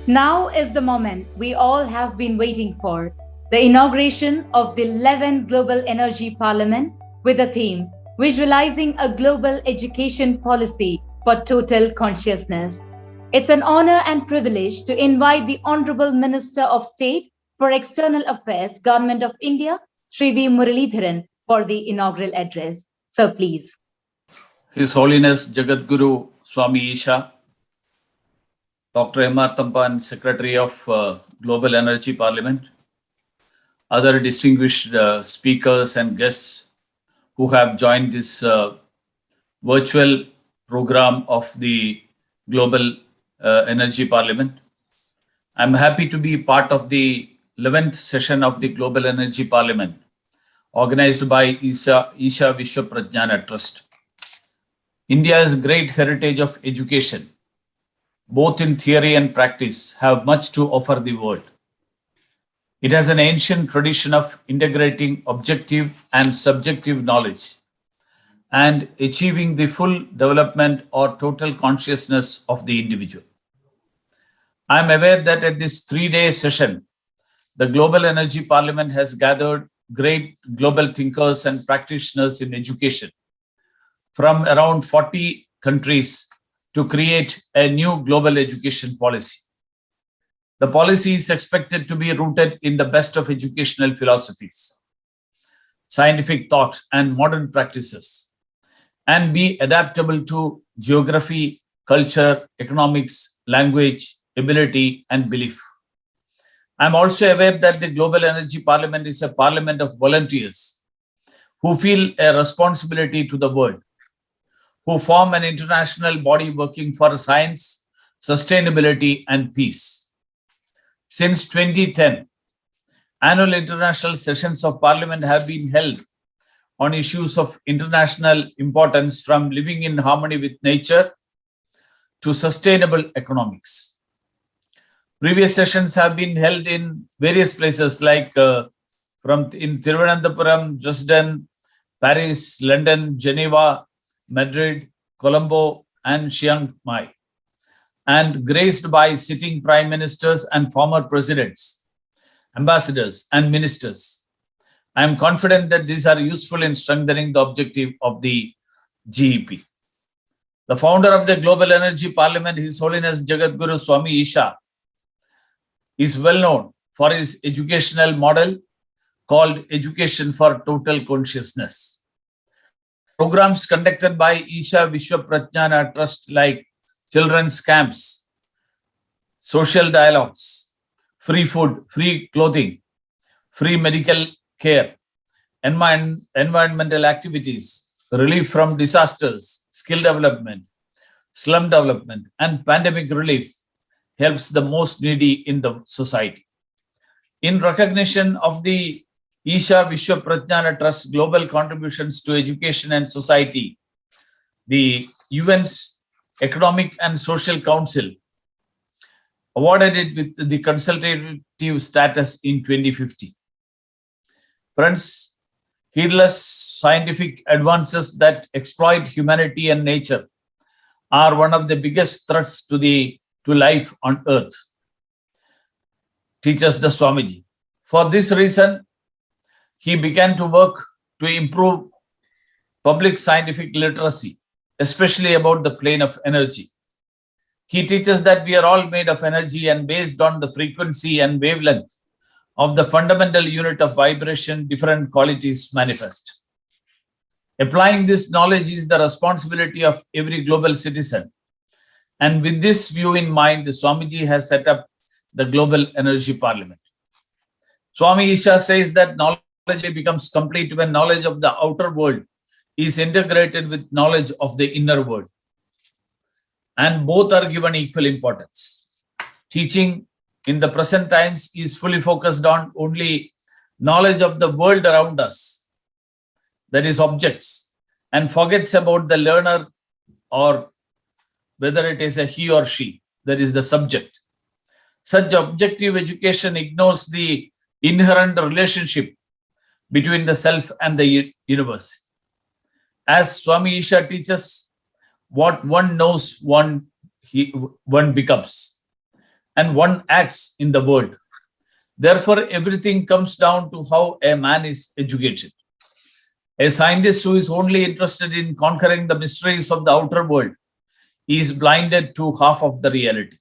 Now is the moment we all have been waiting for, the inauguration of the 11th Global Energy Parliament with a theme Visualizing a Global Education Policy for Total Consciousness. It's an honor and privilege to invite the Honorable Minister of State for External Affairs, Government of India, Shri V. Muralidharan, for the inaugural address. So please. His Holiness Jagadguru Swami Isha, Dr. M.R. Tampan, Secretary of Global Energy Parliament, other distinguished speakers and guests who have joined this virtual program of the Global Energy Parliament. I'm happy to be part of the 11th session of the Global Energy Parliament, organized by Isha Vishwa Prajnana Trust. India's great heritage of education, both in theory and practice, have much to offer the world. It has an ancient tradition of integrating objective and subjective knowledge and achieving the full development or total consciousness of the individual. I am aware that at this 3-day session, the Global Energy Parliament has gathered great global thinkers and practitioners in education from around 40 countries to create a new global education policy. The policy is expected to be rooted in the best of educational philosophies, scientific thought, and modern practices, and be adaptable to geography, culture, economics, language, ability, and belief. I'm also aware that the Global Energy Parliament is a parliament of volunteers who feel a responsibility to the world, who form an international body working for science, sustainability, and peace. Since 2010, annual international sessions of Parliament have been held on issues of international importance, from living in harmony with nature to sustainable economics. Previous sessions have been held in various places like in Thiruvananthapuram, Dresden, Paris, London, Geneva, Madrid, Colombo, and Chiang Mai, and graced by sitting prime ministers and former presidents, ambassadors, and ministers. I am confident that these are useful in strengthening the objective of the GEP. The founder of the Global Energy Parliament, His Holiness Jagadguru Swami Isha, is well known for his educational model called Education for Total Consciousness. Programs conducted by Isha Vishwa Prajnana Trust like children's camps, social dialogues, free food, free clothing, free medical care, environmental activities, relief from disasters, skill development, slum development, and pandemic relief helps the most needy in the society. In recognition of the Isha Vishwa Prajnana Trust's global contributions to education and society, the UN's Economic and Social Council awarded it with the consultative status in 2015. Friends, heedless scientific advances that exploit humanity and nature are one of the biggest threats to life on earth, teaches the Swamiji. For this reason, he began to work to improve public scientific literacy, especially about the plane of energy. He teaches that we are all made of energy, and based on the frequency and wavelength of the fundamental unit of vibration, different qualities manifest. Applying this knowledge is the responsibility of every global citizen. And with this view in mind, Swamiji has set up the Global Energy Parliament. Swami Isha says that knowledge becomes complete when knowledge of the outer world is integrated with knowledge of the inner world, and both are given equal importance. Teaching in the present times is fully focused on only knowledge of the world around us, that is objects, and forgets about the learner, or whether it is a he or she, that is the subject. Such objective education ignores the inherent relationship between the self and the universe. As Swami Isha teaches, what one knows, one becomes. and one acts in the world. Therefore, everything comes down to how a man is educated. A scientist who is only interested in conquering the mysteries of the outer world is blinded to half of the reality.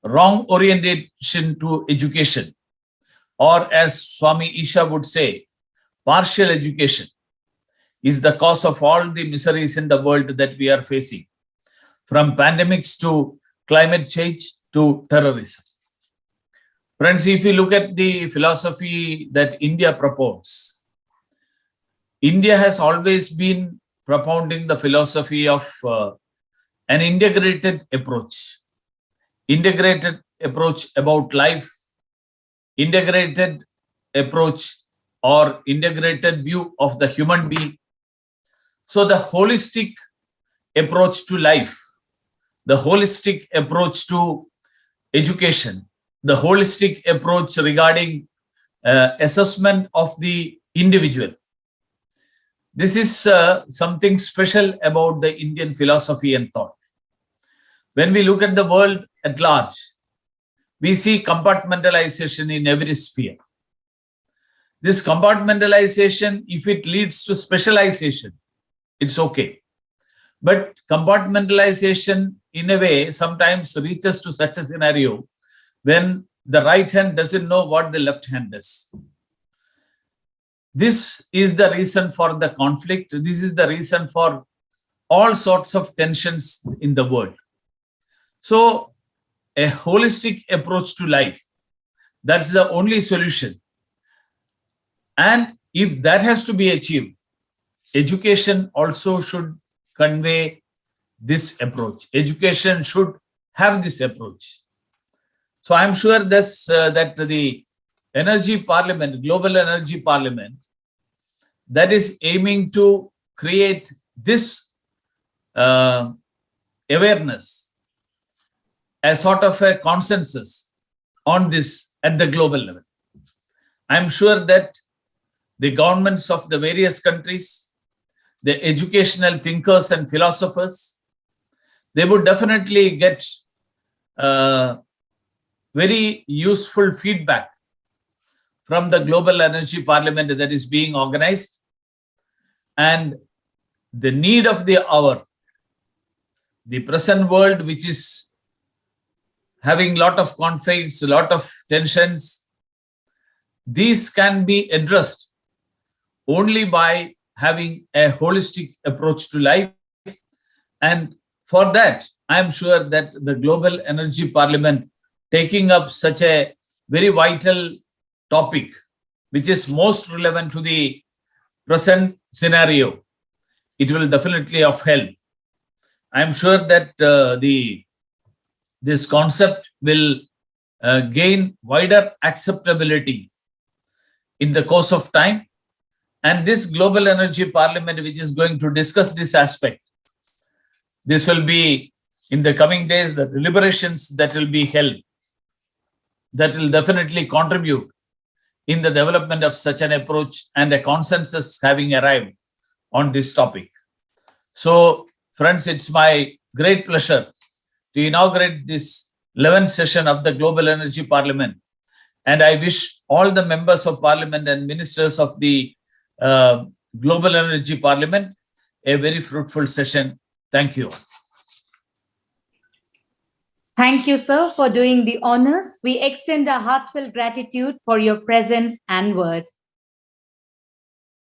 Wrong orientation to education, or as Swami Isha would say, partial education, is the cause of all the miseries in the world that we are facing, from pandemics to climate change to terrorism. Friends, if you look at the philosophy that India propounds, India has always been propounding the philosophy of an integrated approach about life, integrated approach or integrated view of the human being. So the holistic approach to life, the holistic approach to education, the holistic approach regarding assessment of the individual. This is something special about the Indian philosophy and thought. When we look at the world at large, we see compartmentalization in every sphere. This compartmentalization, if it leads to specialization, it's okay. But compartmentalization, in a way, sometimes reaches to such a scenario when the right hand doesn't know what the left hand does. This is the reason for the conflict. This is the reason for all sorts of tensions in the world. So, a holistic approach to life, that's the only solution. And if that has to be achieved, education also should convey this approach. Education should have this approach. So I'm sure this that the Energy Parliament, Global Energy Parliament, that is aiming to create this awareness, a sort of a consensus on this at the global level. I'm sure that the governments of the various countries, the educational thinkers and philosophers, they would definitely get very useful feedback from the Global Energy Parliament that is being organized. And the need of the hour, the present world, which is having a lot of conflicts, a lot of tensions, these can be addressed only by having a holistic approach to life. And for that, I am sure that the Global Energy Parliament taking up such a very vital topic, which is most relevant to the present scenario, it will definitely of help. I am sure that this concept will gain wider acceptability in the course of time. And this Global Energy Parliament, which is going to discuss this aspect, this will be in the coming days, the deliberations that will be held, that will definitely contribute in the development of such an approach and a consensus having arrived on this topic. So, friends, it's my great pleasure to inaugurate this 11th session of the Global Energy Parliament. And I wish all the members of Parliament and ministers of the Global Energy Parliament a very fruitful session. Thank you. Thank you, sir, for doing the honors. We extend our heartfelt gratitude for your presence and words.